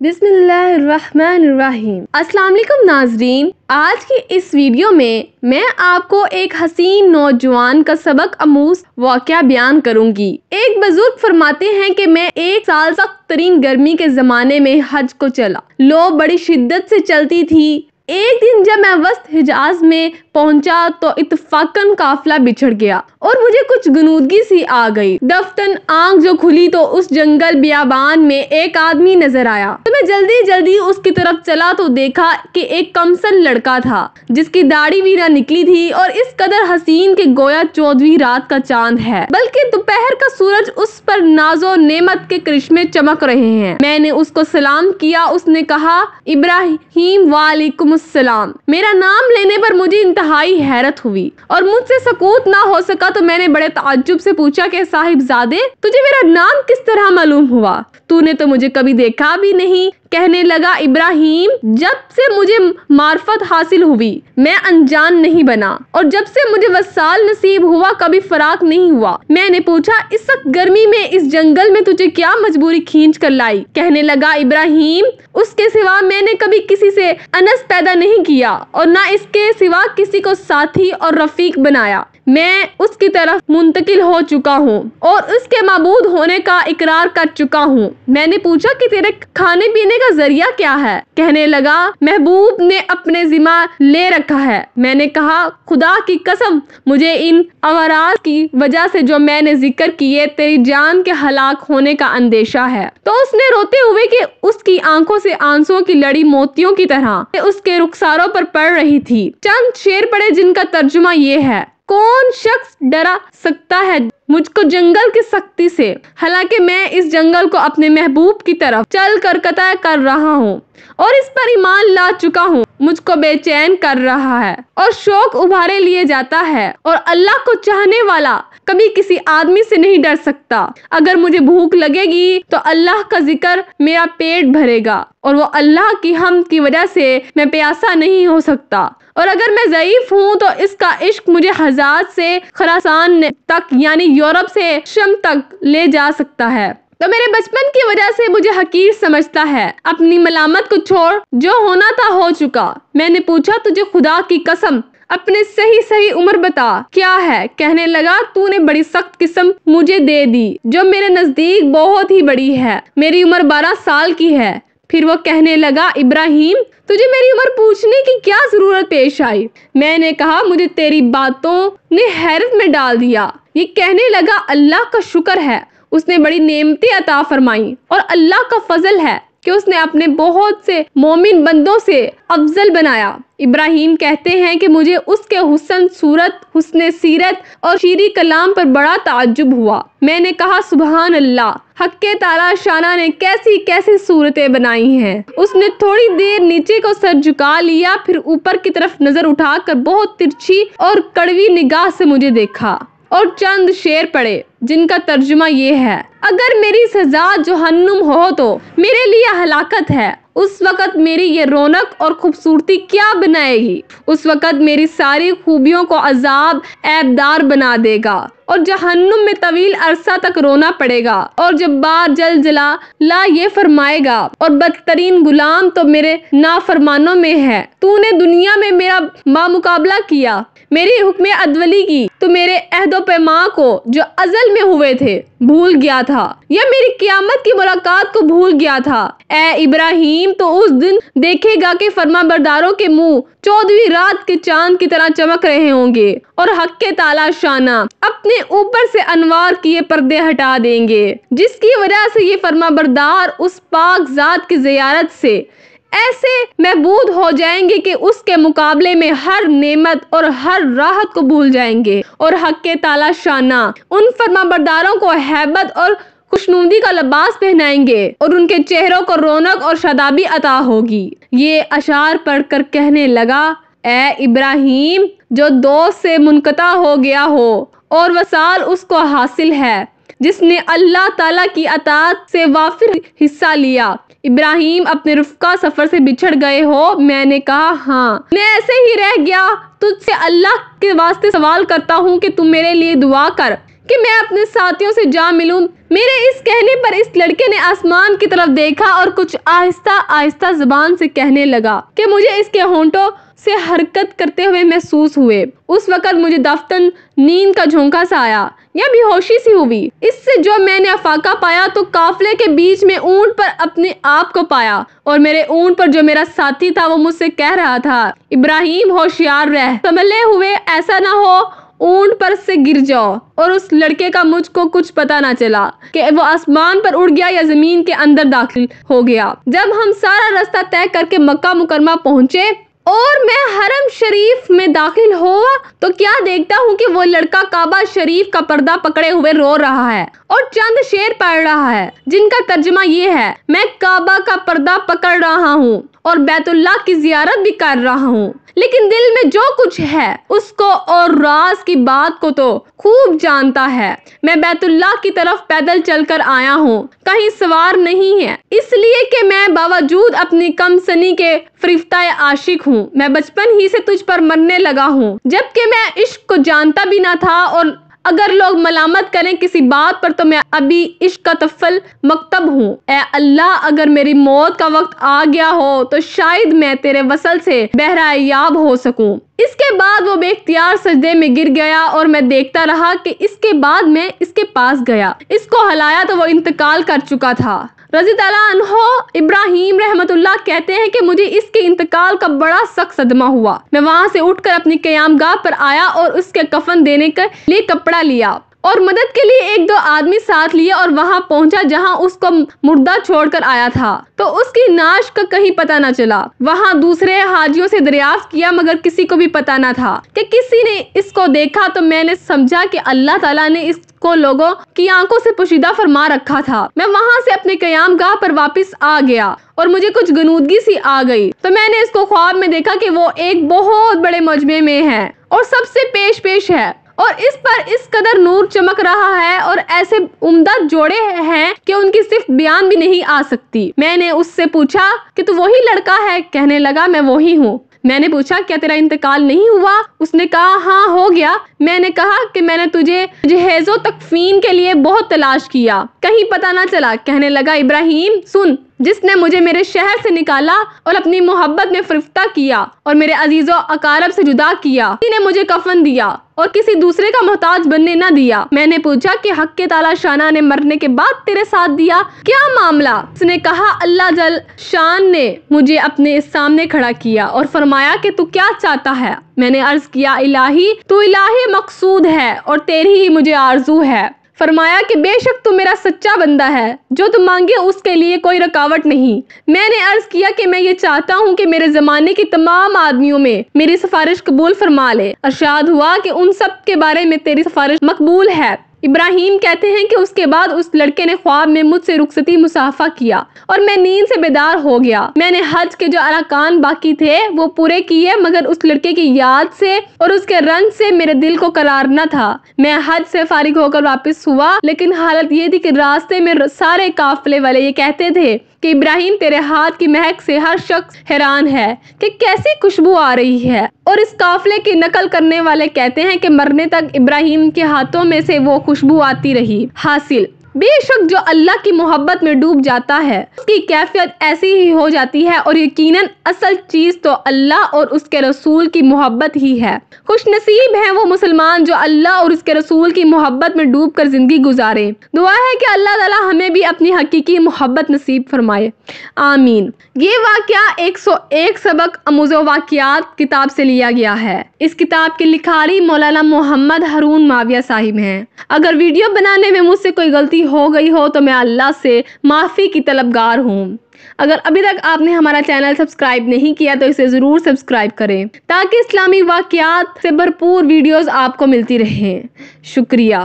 بسم اللہ الرحمن الرحیم۔ السلام علیکم ناظرین، آج کی اس ویڈیو میں آپ کو ایک حسین نوجوان کا سبق آموز واقعہ بیان کروں گی۔ ایک بزرگ فرماتے ہیں کہ میں 1 سال سخت ترین گرمی کے زمانے میں حج کو چلا۔ لو بڑی شدت سے چلتی تھی۔ ایک دن جب میں وسط حجاز میں پہنچا تو اتفاقاً قافلہ بچھڑ گیا اور مجھے کچھ غنودگی سی آ گئی۔ دفتن آنکھ جو کھلی تو اس جنگل بیابان میں ایک آدمی نظر آیا تو میں جلدی اس کی طرف چلا تو دیکھا کہ ایک کمسن لڑکا تھا جس کی داڑھی بھی نہ نکلی تھی اور اس قدر حسین کہ گویا 14ویں رات کا چاند ہے، بلکہ دوپہر کا سورج اس پر ناز و نعمت کے کرشمے چمک رہے ہیں۔ میں نے اس کو سلام کیا۔ اس نے کہا، ابراہیم، وعلیکم السلام۔ میرا نام لینے پر مجھے انتہائی حیرت ہوئی اور مجھ سے سکوت نہ ہو سکا تو میں نے بڑے تعجب سے پوچھا کہ صاحب زادے، تجھے میرا نام کس طرح معلوم ہوا؟ تو نے تو مجھے کبھی دیکھا بھی نہیں۔ کہنے لگا، ابراہیم، جب سے مجھے معرفت حاصل ہوئی میں انجان نہیں بنا اور جب سے مجھے وصال نصیب ہوا کبھی فراق نہیں ہوا۔ میں نے پوچھا، اس سخت گرمی میں اس جنگل میں تجھے کیا مجبوری کھینچ کر لائی؟ کہنے لگا، ابراہیم، اس کے سوا میں نے کبھی کسی سے انس پیدا نہیں کیا اور نہ اس کے سوا کسی کو ساتھی اور رفیق بنایا۔ میں اس کی طرف منتقل ہو چکا ہوں اور اس کے معبود ہونے کا اقرار کر چکا ہوں۔ میں نے پوچھا کہ تیرے کھانے پینے کا ذریعہ کیا ہے؟ کہنے لگا، محبوب نے اپنے ذمہ لے رکھا ہے۔ میں نے کہا، خدا کی قسم، مجھے ان امراض کی وجہ سے جو میں نے ذکر کیے تیری جان کے ہلاک ہونے کا اندیشہ ہے۔ تو اس نے روتے ہوئے کہ اس کی آنکھوں سے آنسوں کی لڑی موتیوں کی طرح اس کے رخساروں پر پڑ رہی تھی، چند شعر پڑے جن کا ترجمہ یہ ہے: کون شخص ڈرا سکتا ہے مجھ کو جنگل کی سختی سے، حالانکہ میں اس جنگل کو اپنے محبوب کی طرف چل کر قطع کر رہا ہوں اور اس پر ایمان لا چکا ہوں۔ مجھ کو بے چین کر رہا ہے اور شوق ابھارے لیے جاتا ہے، اور اللہ کو چاہنے والا کبھی کسی آدمی سے نہیں ڈر سکتا۔ اگر مجھے بھوک لگے گی تو اللہ کا ذکر میرا پیٹ بھرے گا اور وہ اللہ کی حمد کی وجہ سے میں پیاسا نہیں ہو سکتا، اور اگر میں ضعیف ہوں تو اس کا عشق مجھے حجاز سے خراسان تک یعنی یورپ سے شام تک لے جا سکتا ہے۔ تو میرے بچپن کی وجہ سے مجھے حقیر سمجھتا ہے۔ اپنی ملامت کو چھوڑ، جو ہونا تھا ہو چکا۔ میں نے پوچھا، تجھے خدا کی قسم اپنے صحیح عمر بتا، کیا ہے؟ کہنے لگا، تو نے بڑی سخت قسم مجھے دے دی جو میرے نزدیک بہت ہی بڑی ہے۔ میری عمر 12 سال کی ہے۔ پھر وہ کہنے لگا، ابراہیم، تجھے میری عمر پوچھنے کی کیا ضرورت پیش آئی؟ میں نے کہا، مجھے تیری باتوں نے حیرت میں ڈال دیا۔ یہ کہنے لگا، اللہ کا شکر ہے، اس نے بڑی نعمتیں عطا فرمائی، اور اللہ کا فضل ہے کہ اس نے اپنے بہت سے مومن بندوں سے افضل بنایا۔ ابراہیم کہتے ہیں کہ مجھے اس کے حسن صورت، حسن سیرت اور شیریں کلام پر بڑا تعجب ہوا۔ میں نے کہا، سبحان اللہ، حق تعالی شانہ نے کیسی کیسی صورتیں بنائی ہیں۔ اس نے تھوڑی دیر نیچے کو سر جھکا لیا، پھر اوپر کی طرف نظر اٹھا کر بہت ترچھی اور کڑوی نگاہ سے مجھے دیکھا اور چند شعر پڑھے جن کا ترجمہ یہ ہے: اگر میری سزا جہنم ہو تو میرے لیے ہلاکت ہے، اس وقت میری یہ رونق اور خوبصورتی کیا بنائے گی؟ اس وقت میری ساری خوبیوں کو عذاب عیبدار بنا دے گا اور جہنم میں طویل عرصہ تک رونا پڑے گا، اور جبار جل جلالہ یہ فرمائے گا، اور بدترین غلام تو میرے نافرمانوں میں ہے۔ تو نے دنیا میں میرا بامقابلہ کیا، میری حکم عدولی کی، تو میرے عہد و پیمان کو جو ازل میں ہوئے تھے بھول گیا تھا، یا میری قیامت کی ملاقات کو بھول گیا تھا۔ اے ابراہیم، تو اس دن دیکھے گا کہ فرما برداروں کے منہ 14ویں رات کے چاند کی طرح چمک رہے ہوں گے، اور حق تعالی شانہ اپنے اوپر سے انوار کیے پردے ہٹا دیں گے، جس کی وجہ سے یہ فرما بردار اس پاک ذات کی زیارت سے ایسے محبود ہو جائیں گے کہ اس کے مقابلے میں ہر نعمت اور ہر راحت کو بھول جائیں گے، اور حق تعالی شانہ ان فرما برداروں کو ہیبت اور خوشنودی کا لباس پہنائیں گے، اور ان کے چہروں کو رونق اور شادابی عطا ہوگی۔ یہ اشعار پڑھ کر کہنے لگا، اے ابراہیم، جو دوست سے منقطع ہو گیا ہو اور وصال اس کو حاصل ہے جس نے اللہ تعالیٰ کی اطاعت سے وافر حصہ لیا۔ ابراہیم، اپنے رفقا سفر سے بچھڑ گئے ہو؟ میں نے کہا، ہاں، میں ایسے ہی رہ گیا۔ تجھ سے اللہ کے واسطے سوال کرتا ہوں کہ تم میرے لیے دعا کر کہ میں اپنے ساتھیوں سے جا ملوں۔ میرے اس کہنے پر اس لڑکے نے آسمان کی طرف دیکھا اور کچھ آہستہ آہستہ زبان سے کہنے لگا کہ مجھے اس کے ہونٹوں سے حرکت کرتے ہوئے محسوس ہوئے۔ اس وقت مجھے دفتن نیند کا جھونکا سا آیا یا بے ہوشی سی ہوئی۔ اس سے جو میں نے افاقہ پایا تو قافلے کے بیچ میں اونٹ پر اپنے آپ کو پایا، اور میرے اونٹ پر جو میرا ساتھی تھا وہ مجھ سے کہہ رہا تھا، ابراہیم ہوشیار رہ، سنبھلے ہوئے، ایسا نہ ہو اونٹ پر سے گر جاؤ۔ اور اس لڑکے کا مجھ کو کچھ پتا نہ چلا کہ وہ آسمان پر اڑ گیا یا زمین کے اندر داخل ہو گیا۔ جب ہم سارا راستہ طے کر کے مکہ مکرمہ پہنچے اور میں حرم شریف میں داخل ہوا تو کیا دیکھتا ہوں کہ وہ لڑکا کعبہ شریف کا پردہ پکڑے ہوئے رو رہا ہے اور چند شعر پڑھ رہا ہے جن کا ترجمہ یہ ہے، میں کعبہ کا پردہ پکڑ رہا ہوں اور بیت اللہ کی زیارت بھی کر رہا ہوں، لیکن دل میں جو کچھ ہے اس کو اور راز کی بات کو تو خوب جانتا ہے۔ میں بیت اللہ کی طرف پیدل چل کر آیا ہوں، کہیں سوار نہیں ہے، اس لیے کہ میں باوجود اپنی کم سنی کے فریفتہ عاشق ہوں۔ میں بچپن ہی سے تجھ پر مرنے لگا ہوں، جبکہ میں عشق کو جانتا بھی نہ تھا، اور اگر لوگ ملامت کریں کسی بات پر تو میں ابھی عشق کا طفل مکتب ہوں۔ اے اللہ، اگر میری موت کا وقت آ گیا ہو تو شاید میں تیرے وصل سے بہرہ یاب ہو سکوں۔ اس کے بعد وہ بے اختیار سجدے میں گر گیا اور میں دیکھتا رہا کہ اس کے بعد میں اس کے پاس گیا، اس کو ہلایا تو وہ انتقال کر چکا تھا۔ رضی اللہ عنہ ابراہیم رحمت اللہ کہتے ہیں کہ مجھے اس کے انتقال کا بڑا سخت صدمہ ہوا۔ میں وہاں سے اٹھ کر اپنی قیام گاہ پر آیا اور اس کے کفن دینے کے لیے کپڑا لیا اور مدد کے لیے ایک دو آدمی ساتھ لیے اور وہاں پہنچا جہاں اس کو مردہ چھوڑ کر آیا تھا، تو اس کی نعش کا کہیں پتہ نہ چلا۔ وہاں دوسرے حاجیوں سے دریافت کیا مگر کسی کو بھی پتہ نہ تھا کہ کسی نے اس کو دیکھا، تو میں نے سمجھا کہ اللہ تعالیٰ نے اس کو لوگوں کی آنکھوں سے پوشیدہ فرما رکھا تھا۔ میں وہاں سے اپنے قیام گاہ پر واپس آ گیا اور مجھے کچھ غنودگی سی آ گئی، تو میں نے اس کو خواب میں دیکھا کہ وہ ایک بہت بڑے مجمع میں ہے اور سب سے پیش ہے، اور اس پر اس قدر نور چمک رہا ہے اور ایسے عمدہ جوڑے ہیں کہ ان کی صرف بیان بھی نہیں آ سکتی۔ میں نے اس سے پوچھا کہ تو وہی لڑکا ہے؟ کہنے لگا میں وہی ہوں۔ میں نے پوچھا کیا تیرا انتقال نہیں ہوا؟ اس نے کہا ہاں ہو گیا۔ میں نے کہا کہ میں نے تجھے جہیز و تکفین کے لیے بہت تلاش کیا، کہیں پتہ نہ چلا۔ کہنے لگا ابراہیم سن، جس نے مجھے میرے شہر سے نکالا اور اپنی محبت میں فریفتہ کیا اور میرے عزیز و اقارب سے جدا کیا، اسی نے مجھے کفن دیا اور کسی دوسرے کا محتاج بننے نہ دیا۔ میں نے پوچھا کہ حق کے تعالی شانہ نے مرنے کے بعد تیرے ساتھ دیا، کیا معاملہ؟ اس نے کہا اللہ جل شان نے مجھے اپنے سامنے کھڑا کیا اور فرمایا کہ تو کیا چاہتا ہے؟ میں نے عرض کیا الہی تو الہی مقصود ہے اور تیری ہی مجھے آرزو ہے۔ فرمایا کہ بے شک تو میرا سچا بندہ ہے، جو تم مانگے اس کے لیے کوئی رکاوٹ نہیں۔ میں نے عرض کیا کہ میں یہ چاہتا ہوں کہ میرے زمانے کی تمام آدمیوں میں میری سفارش قبول فرما لے۔ ارشاد ہوا کہ ان سب کے بارے میں تیری سفارش مقبول ہے۔ ابراہیم کہتے ہیں کہ اس کے بعد اس لڑکے نے خواب میں مجھ سے رخصتی مصافحہ کیا اور میں نیند سے بیدار ہو گیا۔ میں نے حج کے جو ارکان باقی تھے وہ پورے کیے، مگر اس لڑکے کی یاد سے اور اس کے رنج سے میرے دل کو قرار نہ تھا۔ میں حج سے فارغ ہو کر واپس ہوا، لیکن حالت یہ تھی کہ راستے میں سارے قافلے والے یہ کہتے تھے کہ ابراہیم تیرے ہاتھ کی مہک سے ہر شخص حیران ہے کہ کیسی خوشبو آ رہی ہے، اور اس قافلے کی نقل کرنے والے کہتے ہیں کہ مرنے تک ابراہیم کے ہاتھوں میں سے وہ خوشبو آتی رہی۔ حاصل بے شک جو اللہ کی محبت میں ڈوب جاتا ہے اس کی کیفیت ایسی ہی ہو جاتی ہے، اور یقیناً اصل چیز تو اللہ اور اس کے رسول کی محبت ہی ہے۔ خوش نصیب ہیں وہ مسلمان جو اللہ اور اس کے رسول کی محبت میں ڈوب کر زندگی گزارے۔ دعا ہے کہ اللہ تعالی ہمیں بھی اپنی حقیقی محبت نصیب فرمائے، آمین۔ یہ واقعہ 101 سبق آموز واقعات کتاب سے لیا گیا ہے۔ اس کتاب کی لکھاری مولانا محمد ہارون معاویہ صاحب ہیں۔ اگر ویڈیو بنانے میں مجھ سے کوئی غلطی ہو گئی ہو تو میں اللہ سے معافی کی طلبگار ہوں۔ اگر ابھی تک آپ نے ہمارا چینل سبسکرائب نہیں کیا تو اسے ضرور سبسکرائب کریں تاکہ اسلامی واقعات سے بھرپور ویڈیوز آپ کو ملتی رہیں۔ شکریہ۔